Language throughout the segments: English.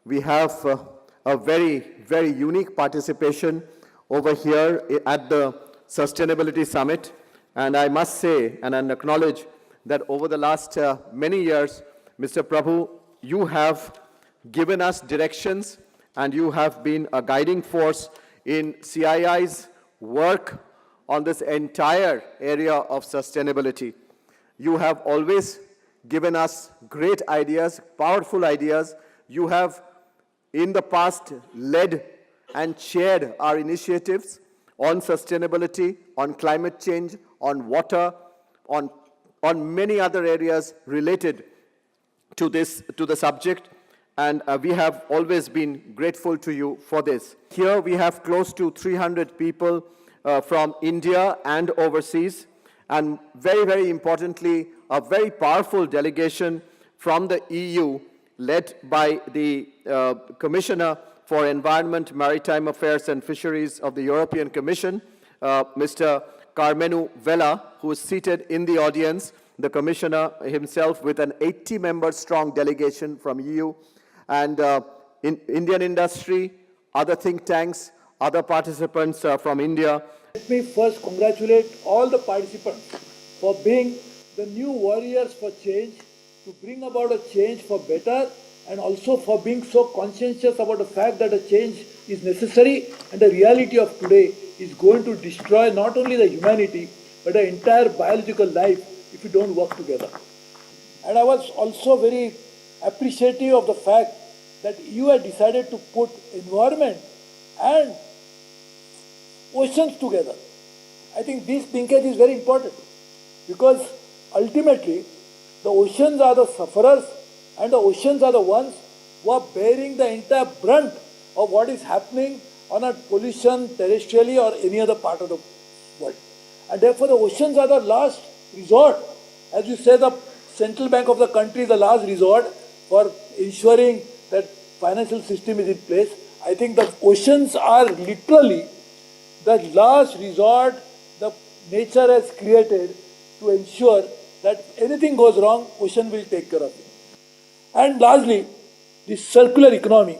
we have a very, very unique participation over here at the Sustainability Summit. And I must say and acknowledge that over the last many years, Mr. Prabhu, you have given us directions and you have been a guiding force in CII's work on this entire area of sustainability. You have always given us great ideas, powerful ideas. You have in the past led and chaired our initiatives on sustainability, on climate change, on water, on many other areas related to the subject, and we have always been grateful to you for this. Here we have close to 300 people from India and overseas, and very, very importantly, a very powerful delegation from the EU led by the Commissioner for Environment, Maritime Affairs and Fisheries of the European Commission, Mr. Carmenu Vella, who is seated in the audience, the Commissioner himself with an 80-member strong delegation from EU, and in Indian industry, other think tanks, other participants from India. Let me first congratulate all the participants for being the new warriors for change, to bring about a change for better, and also for being so conscientious about the fact that a change is necessary, and the reality of today is going to destroy not only the humanity but the entire biological life if we don't work together. And I was also very appreciative of the fact that you had decided to put environment and oceans together. I think this linkage is very important, because ultimately the oceans are the sufferers and the oceans are the ones who are bearing the entire brunt of what is happening on a pollution terrestrially or any other part of the world. And therefore the oceans are the last resort. As you say, the central bank of the country is the last resort for ensuring that financial system is in place. I think the oceans are literally the last resort the nature has created to ensure that anything goes wrong, ocean will take care of it. And lastly, the circular economy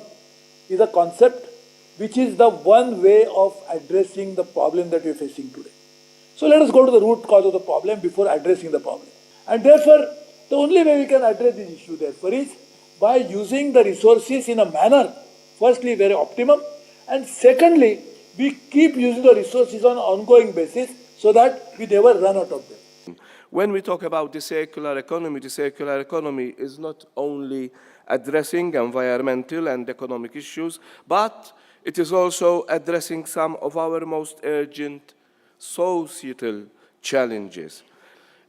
is a concept which is the one way of addressing the problem that we are facing today. So let us go to the root cause of the problem before addressing the problem. And therefore, the only way we can address this issue therefore is by using the resources in a manner, firstly very optimum, and secondly, we keep using the resources on an ongoing basis so that we never run out of them. When we talk about the circular economy is not only addressing environmental and economic issues, but it is also addressing some of our most urgent societal challenges.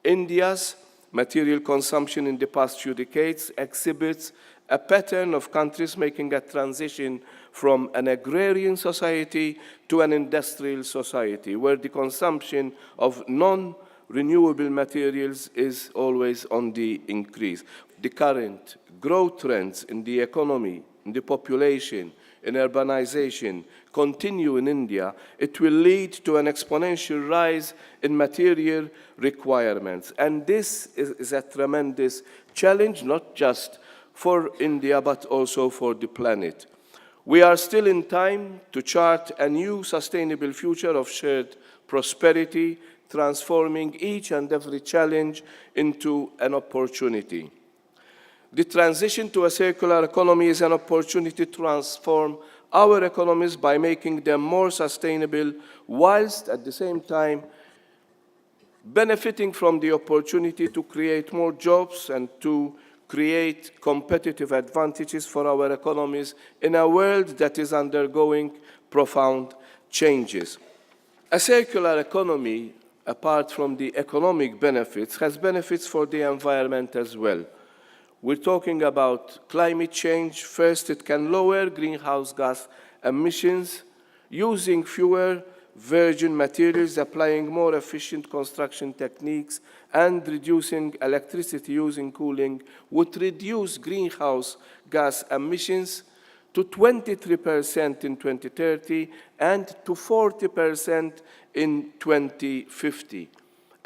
India's material consumption in the past few decades exhibits a pattern of countries making a transition from an agrarian society to an industrial society, where the consumption of non-renewable materials is always on the increase. The current growth trends in the economy, in the population, in urbanization continue in India. It will lead to an exponential rise in material requirements. And this is a tremendous challenge, not just for India, but also for the planet. We are still in time to chart a new sustainable future of shared prosperity, transforming each and every challenge into an opportunity. The transition to a circular economy is an opportunity to transform our economies by making them more sustainable, whilst at the same time benefiting from the opportunity to create more jobs and to create competitive advantages for our economies in a world that is undergoing profound changes. A circular economy, apart from the economic benefits, has benefits for the environment as well. We're talking about climate change. First, it can lower greenhouse gas emissions using fewer virgin materials, applying more efficient construction techniques, and reducing electricity use in cooling would reduce greenhouse gas emissions to 23% in 2030 and to 40% in 2050.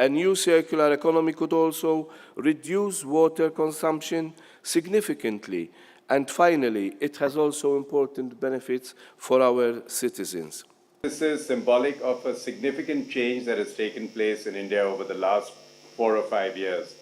A new circular economy could also reduce water consumption significantly And finally, it has also important benefits for our citizens. This is symbolic of a significant change that has taken place in India over the last 4 or 5 years.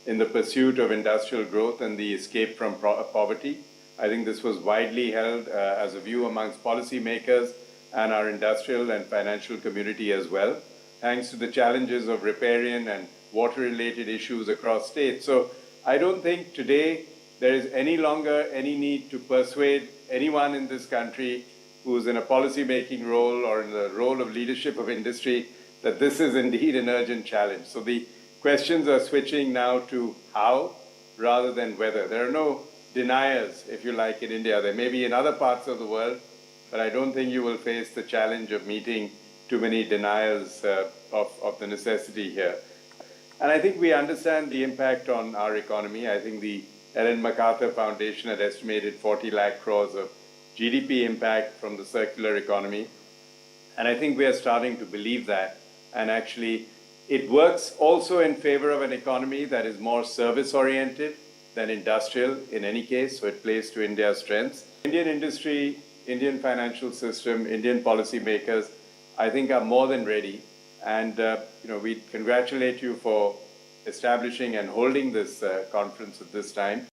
In the pursuit of industrial growth and the escape from poverty, I think this was widely held as a view amongst policymakers and our industrial and financial community as well, thanks to the challenges of riparian and water-related issues across states. So I don't think today there is any longer any need to persuade anyone in this country who's in a policy-making role or in the role of leadership of industry that this is indeed an urgent challenge. So the questions are switching now to how rather than whether. There are no deniers, if you like, in India. There may be in other parts of the world, but I don't think you will face the challenge of meeting too many deniers of the necessity here. And I think we understand the impact on our economy. I think the Ellen MacArthur Foundation had estimated 40 lakh crores of GDP impact from the circular economy. And I think we are starting to believe that. And actually, it works also in favor of an economy that is more service-oriented than industrial in any case, so it plays to India's strengths. Indian industry, Indian financial system, Indian policymakers, I think are more than ready. And we congratulate you for establishing and holding this conference at this time.